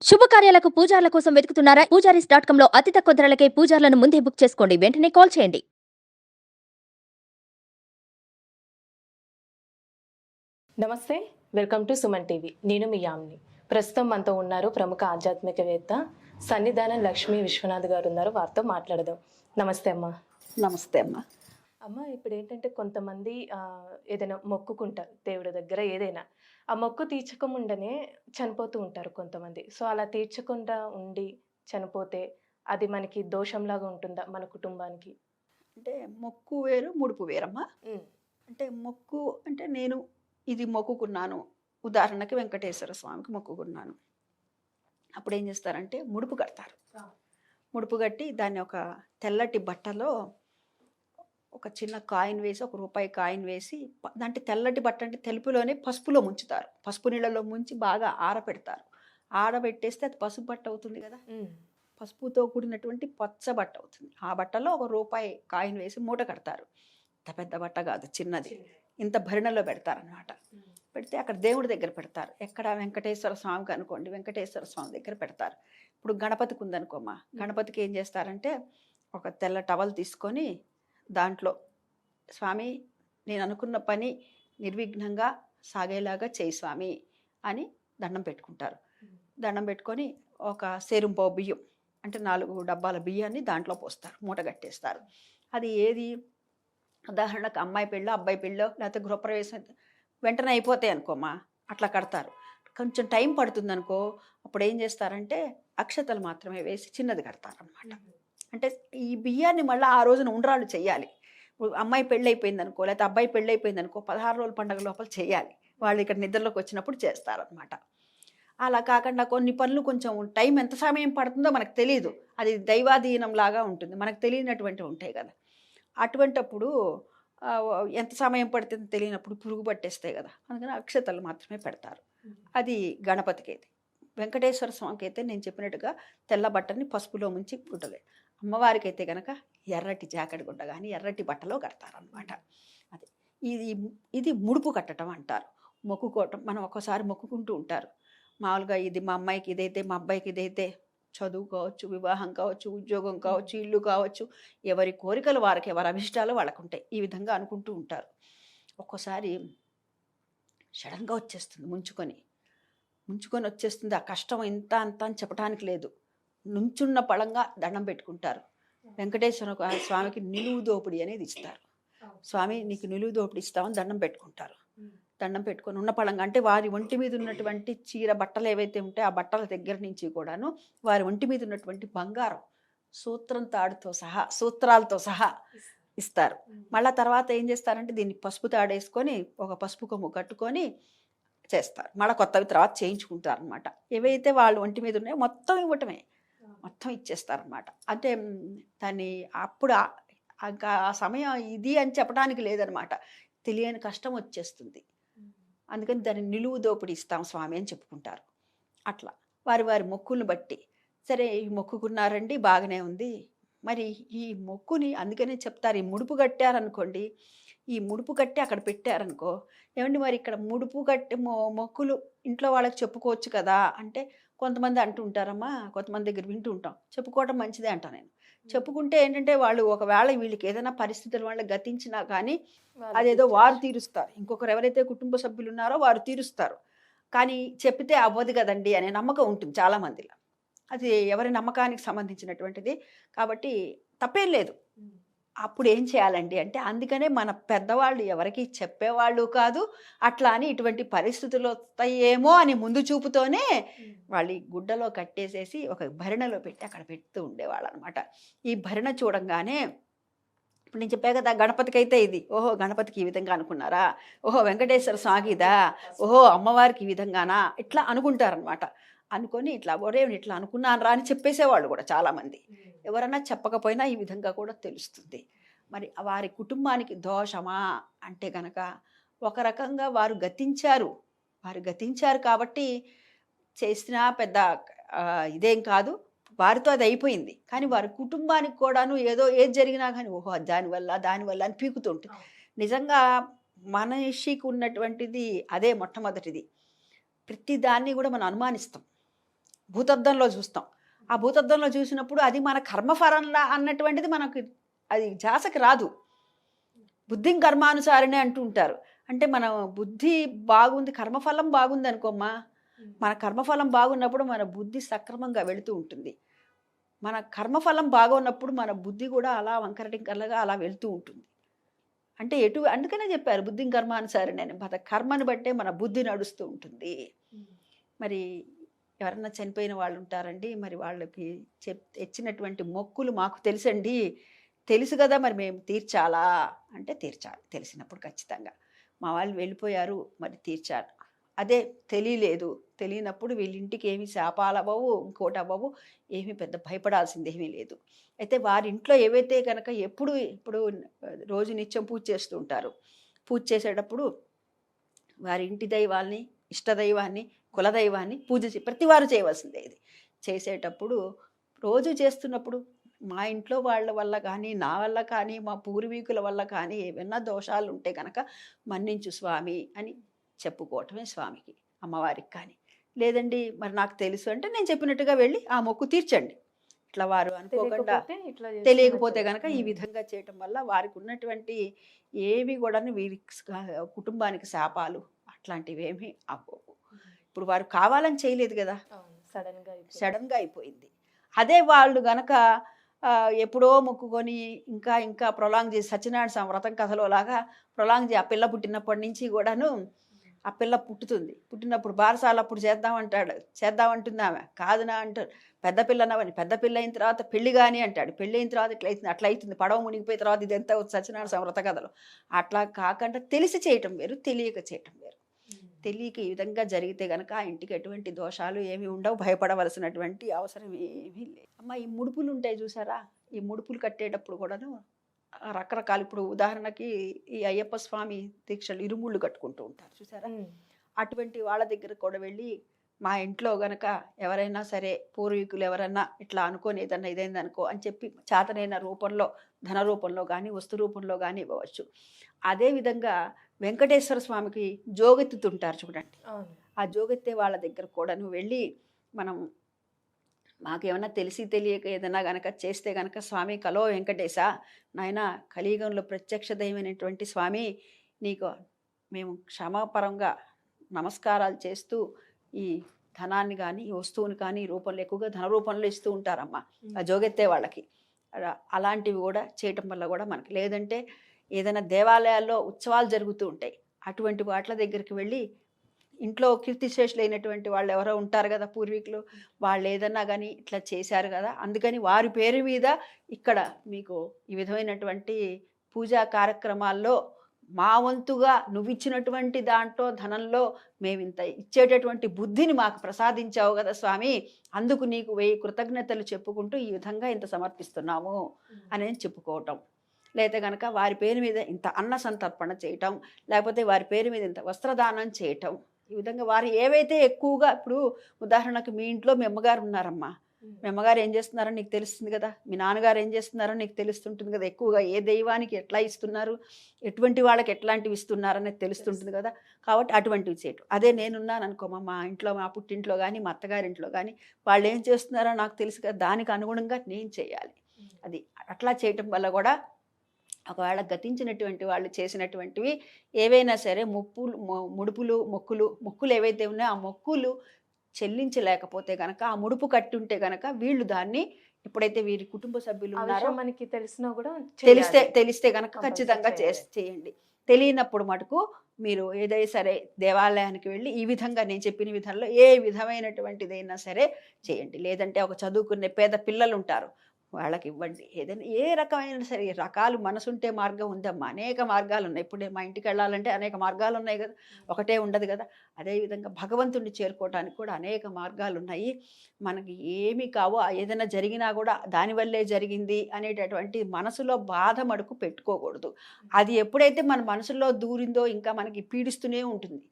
శుభకార్యాలకు పూజార్ల కోసం వెతుకుతున్నారా? పూజారీస్.com లో అతి తక్కువ ధరలకే పూజార్లను ముందే బుక్ చేసుకోండి. వెంటనే కాల్ చేయండి. నమస్తే, వెల్కమ్ టు సుమన్ టీవీ. నేను మీ యామ్ని. ప్రస్తుతం మనతో ఉన్నారు ప్రముఖ ఆధ్యాత్మికవేత్త సన్నిధానం లక్ష్మీ విశ్వనాథ్ గారు ఉన్నారు. వారితో మాట్లాడదాం. నమస్తే అమ్మా. నమస్తే అమ్మ. అమ్మ, ఇప్పుడు ఏంటంటే కొంతమంది ఏదైనా మొక్కుకుంటారు దేవుడి దగ్గర, ఏదైనా ఆ మొక్కు తీర్చకముండనే చనిపోతూ ఉంటారు కొంతమంది. సో అలా తీర్చకుండా ఉండి చనిపోతే అది మనకి దోషంలాగా ఉంటుందా మన కుటుంబానికి? అంటే మొక్కు వేరు, ముడుపు వేరమ్మా. ఉమ్, అంటే మొక్కు అంటే నేను ఇది మొక్కుకున్నాను. ఉదాహరణకి వెంకటేశ్వర స్వామికి మొక్కుకున్నాను. అప్పుడు ఏం చేస్తారంటే ముడుపు కడతారు. ముడుపు కట్టి దాన్ని ఒక తెల్లటి బట్టలో ఒక చిన్న కాయిన్ వేసి, ఒక రూపాయి కాయిన్ వేసి, దాంట్లో తెల్లటి బట్ట అంటే తెలుపులోనే పసుపులో ముంచుతారు. పసుపు నీళ్ళలో ముంచి బాగా ఆరబెడతారు. ఆరబెట్టేస్తే అది పసుపు బట్ట అవుతుంది కదా. ఉమ్, పసుపుతో కూడినటువంటి పచ్చ బట్ట అవుతుంది. ఆ బట్టలో ఒక రూపాయి కాయిన్ వేసి మూట కడతారు. ఇంత పెద్ద బట్ట కాదు, చిన్నది. ఇంత భరిణలో పెడతారనమాట. పెడితే అక్కడ దేవుడి దగ్గర పెడతారు. ఎక్కడ? వెంకటేశ్వర స్వామికి అనుకోండి, వెంకటేశ్వర స్వామి దగ్గర పెడతారు. ఇప్పుడు గణపతికి ఉందనుకోమా, గణపతికి ఏం చేస్తారంటే ఒక తెల్ల టవల్ తీసుకొని దాంట్లో, స్వామి నేను అనుకున్న పని నిర్విఘ్నంగా సాగేలాగా చేయి స్వామి అని దండం పెట్టుకుంటారు. దండం పెట్టుకొని ఒక సేరుంపావు బియ్యం అంటే 4 డబ్బాల బియ్యాన్ని దాంట్లో పోస్తారు, మూట కట్టేస్తారు. అది ఏది? ఉదాహరణకు అమ్మాయి పెళ్ళో, అబ్బాయి పెళ్ళో, లేకపోతే గృహప్రవేశం వెంటనే అయిపోతాయి అనుకోమా, అట్లా కడతారు. కొంచెం టైం పడుతుంది అనుకో, అప్పుడు ఏం చేస్తారంటే అక్షతలు మాత్రమే వేసి చిన్నది కడతారనమాట. అంటే ఈ బియ్యాన్ని మళ్ళీ ఆ రోజున ఉండ్రాళ్ళు చేయాలి. అమ్మాయి పెళ్ళి అయిపోయింది అనుకో, లేకపోతే అబ్బాయి పెళ్ళి అయిపోయింది అనుకో, 16 రోజుల పండుగ లోపల చేయాలి. వాళ్ళు ఇక్కడ నిద్రలోకి వచ్చినప్పుడు చేస్తారనమాట. అలా కాకుండా కొన్ని పనులు కొంచెం టైం ఎంత సమయం పడుతుందో మనకు తెలియదు, అది దైవాధీనం లాగా ఉంటుంది, మనకు తెలియనటువంటివి ఉంటాయి కదా. అటువంటప్పుడు ఎంత సమయం పడుతుందో తెలియనప్పుడు పురుగు పట్టేస్తాయి కదా. అందుకని అక్షతలు మాత్రమే పెడతారు. అది గణపతికి అయితే. వెంకటేశ్వర స్వామికి అయితే నేను చెప్పినట్టుగా తెల్ల బట్టని పసుపులో ముంచి గుడ్డలే. అమ్మవారికి అయితే కనుక ఎర్రటి జాకెట్ గుడ్డ కానీ ఎర్రటి బట్టలో కడతారనమాట. అది ఇది ఇది ముడుపు కట్టడం అంటారు. మొక్కుకోవటం. మనం ఒక్కోసారి మొక్కుకుంటూ ఉంటారు. మామూలుగా ఇది మా అమ్మాయికి ఇదైతే, మా అబ్బాయికి ఇదైతే, చదువు కావచ్చు, వివాహం కావచ్చు, ఉద్యోగం కావచ్చు, ఇల్లు కావచ్చు, ఎవరి కోరికలు వారికి, ఎవరి అభిష్టాలు వాళ్ళకు ఉంటాయి. ఈ విధంగా అనుకుంటూ ఉంటారు. ఒక్కోసారి సడన్గా వచ్చేస్తుంది, ముంచుకొని వచ్చేస్తుంది. ఆ కష్టం ఇంత అంత అని చెప్పడానికి లేదు. నుంచున్న పళంగా దండం పెట్టుకుంటారు. వెంకటేశ్వర స్వామికి నిలువు దోపిడి అనేది ఇస్తారు. స్వామి నీకు నిలువు దోపిడి ఇస్తామని దండం పెట్టుకుంటారు. దండం పెట్టుకొని ఉన్న పళంగా అంటే వారి ఒంటి మీద ఉన్నటువంటి చీర బట్టలు ఏవైతే ఉంటాయో ఆ బట్టల దగ్గర నుంచి కూడాను వారి ఒంటి మీద ఉన్నటువంటి బంగారం సూత్రం తాడుతో సహా, సూత్రాలతో సహా ఇస్తారు. మళ్ళా తర్వాత ఏం చేస్తారంటే దీన్ని పసుపు తాడేసుకొని ఒక పసుపు కొమ్ము కట్టుకొని చేస్తారు. మళ్ళీ కొత్తవి తర్వాత చేయించుకుంటారు అనమాట. ఏవైతే వాళ్ళు ఒంటి మీద ఉన్నాయో మొత్తం ఇవ్వటమే, మొత్తం ఇచ్చేస్తారనమాట. అంటే దాన్ని అప్పుడు ఆ సమయం ఇది అని చెప్పడానికి లేదనమాట. తెలియని కష్టం వచ్చేస్తుంది. అందుకని దాన్ని నిలువు దోపిడి ఇస్తాం స్వామి అని చెప్పుకుంటారు. అట్లా వారి వారి మొక్కులను బట్టి. సరే, ఈ మొక్కుకున్నారండి, బాగానే ఉంది. మరి ఈ మొక్కుని అందుకనే చెప్తారు, ఈ ముడుపు కట్టారనుకోండి, ఈ ముడుపు కట్టి అక్కడ పెట్టారనుకో, ఏమండి మరి ఇక్కడ ముడుపు కట్టి మొక్కులు ఇంట్లో వాళ్ళకి చెప్పుకోవచ్చు కదా అంటే, కొంతమంది అంటూ ఉంటారమ్మా, కొంతమంది దగ్గర వింటూ ఉంటాం, చెప్పుకోవడం మంచిదే అంటా నేను. చెప్పుకుంటే ఏంటంటే వాళ్ళు ఒకవేళ వీళ్ళకి ఏదైనా పరిస్థితుల వల్ల గతించినా కానీ అదేదో వారు తీరుస్తారు. ఇంకొకరు ఎవరైతే కుటుంబ సభ్యులు ఉన్నారో వారు తీరుస్తారు. కానీ చెప్పితే అవ్వదు కదండి అనే నమ్మకం ఉంటుంది చాలామందిలో. అది ఎవరి నమ్మకానికి సంబంధించినటువంటిది కాబట్టి తప్పేం లేదు. అప్పుడు ఏం చేయాలండి అంటే, అందుకనే మన పెద్దవాళ్ళు ఎవరికి చెప్పేవాళ్ళు కాదు. అట్లా అని ఇటువంటి పరిస్థితులు వస్తాయేమో అని ముందు చూపుతోనే వాళ్ళు ఈ గుడ్డలో కట్టేసేసి ఒక భరిణలో పెట్టి అక్కడ పెడుతూ ఉండేవాళ్ళు అనమాట. ఈ భరిణ చూడంగానే ఇప్పుడు నేను చెప్పే కదా, గణపతికి అయితే ఇది, ఓహో గణపతికి ఈ విధంగా అనుకున్నారా, ఓహో వెంకటేశ్వర స్వామి ఇదా, ఓహో అమ్మవారికి ఈ విధంగానా, ఇట్లా అనుకుంటారనమాట. అనుకొని ఇట్లా ఒరే ఇట్లా అనుకున్నాను రా అని చెప్పేసేవాళ్ళు కూడా చాలామంది. ఎవరన్నా చెప్పకపోయినా ఈ విధంగా కూడా తెలుస్తుంది. మరి వారి కుటుంబానికి దోషమా అంటే కనుక ఒక రకంగా వారు గతించారు కాబట్టి చేసినా పెద్ద ఇదేం కాదు, వారితో అది అయిపోయింది. కానీ వారి కుటుంబానికి కూడాను ఏది జరిగినా కానీ ఓహో దానివల్ల అని పీకుతుంటుంది. నిజంగా మనిషికి ఉన్నటువంటిది అదే మొట్టమొదటిది. ప్రతి దాన్ని కూడా మనం అనుమానిస్తాం. భూతద్దంలో చూస్తాం. ఆ భూతద్దంలో చూసినప్పుడు అది మన కర్మఫలంలా అన్నటువంటిది మనకు అది ధ్యాసకి రాదు. బుద్ధిం కర్మానుసారినే అంటూ ఉంటారు. అంటే మన బుద్ధి బాగుంది, కర్మఫలం బాగుంది అనుకోమ్మా, మన కర్మఫలం బాగున్నప్పుడు మన బుద్ధి సక్రమంగా వెళుతూ ఉంటుంది. మన కర్మఫలం బాగున్నప్పుడు మన బుద్ధి కూడా అలా వంకరటింకర్లుగా అలా వెళ్తూ ఉంటుంది. అంటే అందుకనే చెప్పారు బుద్ధిం కర్మానుసారినే అని. మన కర్మని బట్టే మన బుద్ధి నడుస్తూ ఉంటుంది. మరి ఎవరన్నా చనిపోయిన వాళ్ళు ఉంటారండి, మరి వాళ్ళకి ఇచ్చినటువంటి మొక్కులు మాకు తెలుసండి, తెలుసు కదా, మరి మేము తీర్చాలా అంటే తీర్చాలి. తెలిసినప్పుడు ఖచ్చితంగా మా వాళ్ళు వెళ్ళిపోయారు, మరి తీర్చాలి. అదే తెలియలేదు, తెలియనప్పుడు వీళ్ళింటికి ఏమి శాపాలు అవ్వవు, ఇంకోటి అవ్వవు, ఏమీ పెద్ద భయపడాల్సింది ఏమీ లేదు. అయితే వారింట్లో ఏవైతే కనుక ఇప్పుడు రోజు నిత్యం పూజ చేస్తూ ఉంటారు. పూజ చేసేటప్పుడు వారి ఇంటి దైవాల్ని, ఇష్టదైవాన్ని, కులదైవాన్ని ప్రతి వారు చేయవలసిందే. ఇది చేసేటప్పుడు రోజు చేస్తున్నప్పుడు మా ఇంట్లో వాళ్ళ వల్ల కానీ, నా వల్ల కానీ, మా పూర్వీకుల వల్ల కానీ ఏమైనా దోషాలు ఉంటే కనుక మన్నించు స్వామి అని చెప్పుకోవటమే స్వామికి, అమ్మవారికి. కానీ లేదండి మరి నాకు తెలుసు అంటే నేను చెప్పినట్టుగా వెళ్ళి ఆ మొక్కు తీర్చండి. ఇట్లా వారు అనుకోకుండా తెలియకపోతే కనుక ఈ విధంగా చేయటం వల్ల వారికి ఉన్నటువంటి ఏవి కూడా వీరి కుటుంబానికి శాపాలు అట్లాంటివి ఏమీ అవ్వవు. ఇప్పుడు వారు కావాలని చేయలేదు కదా, సడన్గా అయిపోయింది. అదే వాళ్ళు గనక ఎప్పుడో మొక్కుకొని ఇంకా ప్రొలాంగ్ చేసి సత్యనారాయణ వ్రతం కథలో లాగా ప్రొలాంగ్ చేసి ఆ పిల్ల పుట్టినప్పటి నుంచి కూడాను ఆ పిల్ల పుట్టినప్పుడు బారసాల అప్పుడు చేద్దామంటుంది ఆమె. కాదునా అంటారు, పెద్ద పిల్లనవని, పెద్ద పిల్ల అయిన తర్వాత పెళ్లి కానీ అంటాడు, పెళ్లి అయిన తర్వాత అట్లా అవుతుంది, పడవ మునిగిపోయిన తర్వాత ఇదంతా సత్యనారాయణ వ్రత కథలో. అట్లా కాకుండా తెలిసి చేయటం వేరు, తెలియక చేయటం వేరు. తెలియక ఈ విధంగా జరిగితే కనుక ఆ ఇంటికి ఎటువంటి దోషాలు ఏమి ఉండవు, భయపడవలసినటువంటి అవసరం ఏమీ లేదు. అమ్మ ఈ ముడుపులు ఉంటాయి చూసారా, ఈ ముడుపులు కట్టేటప్పుడు కూడాను రకరకాలు, ఇప్పుడు ఉదాహరణకి ఈ అయ్యప్ప స్వామి దీక్షలు ఇరుముళ్ళు కట్టుకుంటూ ఉంటారు చూసారా, అటువంటి వాళ్ళ దగ్గర కూడా వెళ్ళి మా ఇంట్లో గనక ఎవరైనా సరే పూర్వీకులు ఎవరన్నా ఇట్లా అనుకోని ఏదన్నా ఇదైంది అనుకో అని చెప్పి చేతనైన రూపంలో, ధన రూపంలో కానీ, వస్తు రూపంలో కానీ ఇవ్వవచ్చు. అదేవిధంగా వెంకటేశ్వర స్వామికి జోగెత్తుతుంటారు చూడండి, ఆ జోగెత్తే వాళ్ళ దగ్గర కూడాను వెళ్ళి మనం మాకేమన్నా తెలిసి తెలియక ఏదైనా గనక చేస్తే గనక స్వామి కలో వెంకటేశ నాయన కలియుగంలో ప్రత్యక్ష దైవమైనటువంటి స్వామి నీకు మేము క్షమాపరంగా నమస్కారాలు చేస్తూ ఈ ధనాన్ని కానీ, ఈ వస్తువుని కానీ రూపంలో, ఎక్కువగా ధన రూపంలో ఇస్తూ ఉంటారమ్మా ఆ జోగెత్తే వాళ్ళకి. అలాంటివి కూడా చేయటం వల్ల కూడా మనకి, లేదంటే ఏదైనా దేవాలయాల్లో ఉత్సవాలు జరుగుతూ ఉంటాయి, అటువంటి వాట్ల దగ్గరికి వెళ్ళి ఇంట్లో కీర్తిశేషులైనటువంటి వాళ్ళు ఎవరో ఉంటారు కదా పూర్వీకులు, వాళ్ళు ఏదన్నా కానీ ఇట్లా చేశారు కదా, అందుకని వారి పేరు మీద ఇక్కడ మీకు ఈ విధమైనటువంటి పూజా కార్యక్రమాల్లో మా వంతుగా నువ్వు ఇచ్చినటువంటి దాంట్లో ధనంలో మేము ఇంత ఇచ్చేటటువంటి బుద్ధిని మాకు ప్రసాదించావు కదా స్వామి, అందుకు నీకు 1000 కృతజ్ఞతలు చెప్పుకుంటూ ఈ విధంగా ఇంత సమర్పిస్తున్నాము అనేది చెప్పుకోవటం. లేకపోతే కనుక వారి పేరు మీద ఇంత అన్న సంతర్పణ చేయటం, లేకపోతే వారి పేరు మీద ఇంత వస్త్రదానం చేయటం. ఈ విధంగా వారు ఏవైతే ఎక్కువగా, ఇప్పుడు ఉదాహరణకు మీ ఇంట్లో మీ అమ్మగారు ఉన్నారమ్మా, మీ అమ్మగారు ఏం చేస్తున్నారో నీకు తెలుస్తుంది కదా, మీ నాన్నగారు ఏం చేస్తున్నారో నీకు తెలుస్తుంటుంది కదా, ఎక్కువగా ఏ దైవానికి ఎట్లా ఇస్తున్నారు, ఎటువంటి వాళ్ళకి ఎట్లాంటివి ఇస్తున్నారనేది తెలుస్తుంటుంది కదా. కాబట్టి అటువంటివి చేయటం. అదే నేనున్నాను అనుకోమా, మా ఇంట్లో, మా పుట్టింట్లో కానీ, మా అత్తగారింట్లో కానీ వాళ్ళు ఏం చేస్తున్నారో నాకు తెలుసు కదా, దానికి అనుగుణంగా నేను చేయాలి. అది అట్లా చేయటం వల్ల కూడా ఒకవేళ గతించినటువంటి వాళ్ళు చేసినటువంటివి ఏవైనా సరే ముడుపులు, మొక్కులు ఏవైతే ఉన్నాయో ఆ మొక్కులు చెల్లించలేకపోతే గనక, ఆ ముడుపు కట్టి ఉంటే గనక వీళ్ళు దాన్ని, ఎప్పుడైతే వీరి కుటుంబ సభ్యులు ఉన్నారో మనకి తెలిసినా కూడా తెలిస్తే గనక ఖచ్చితంగా చేయండి. తెలియనప్పుడు మటుకు మీరు ఏదైనా సరే దేవాలయానికి వెళ్ళి ఈ విధంగా నేను చెప్పిన విధంలో ఏ విధమైనటువంటిదైనా సరే చేయండి. లేదంటే ఒక చదువుకునే పేద పిల్లలు ఉంటారు, వాళ్ళకి ఇవ్వండి. ఏదైనా ఏ రకమైన సరే రకాలు, మనసుంటే మార్గం ఉందమ్మా, అనేక మార్గాలు ఉన్నాయి. ఇప్పుడే మా ఇంటికి వెళ్ళాలంటే అనేక మార్గాలు ఉన్నాయి కదా, ఒకటే ఉండదు కదా. అదేవిధంగా భగవంతుడిని చేరుకోవటానికి కూడా అనేక మార్గాలు ఉన్నాయి. మనకి ఏమి కావో, ఏదైనా జరిగినా కూడా దానివల్లే జరిగింది అనేటటువంటి మనసులో బాధ మడుకు పెట్టుకోకూడదు. అది ఎప్పుడైతే మన మనసులో దూరిందో ఇంకా మనకి పీడిస్తూనే ఉంటుంది.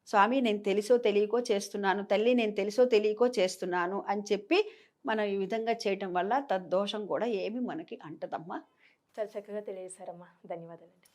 స్వామి నేను తెలుసో తెలియకో చేస్తున్నాను, తల్లి నేను తెలుసో తెలియకో చేస్తున్నాను అని చెప్పి మనం ఈ విధంగా చేయటం వల్ల తద్దోషం కూడా ఏమి మనకి అంటదమ్మా. చాలా చక్కగా తెలియజేశారమ్మా, ధన్యవాదాలండి.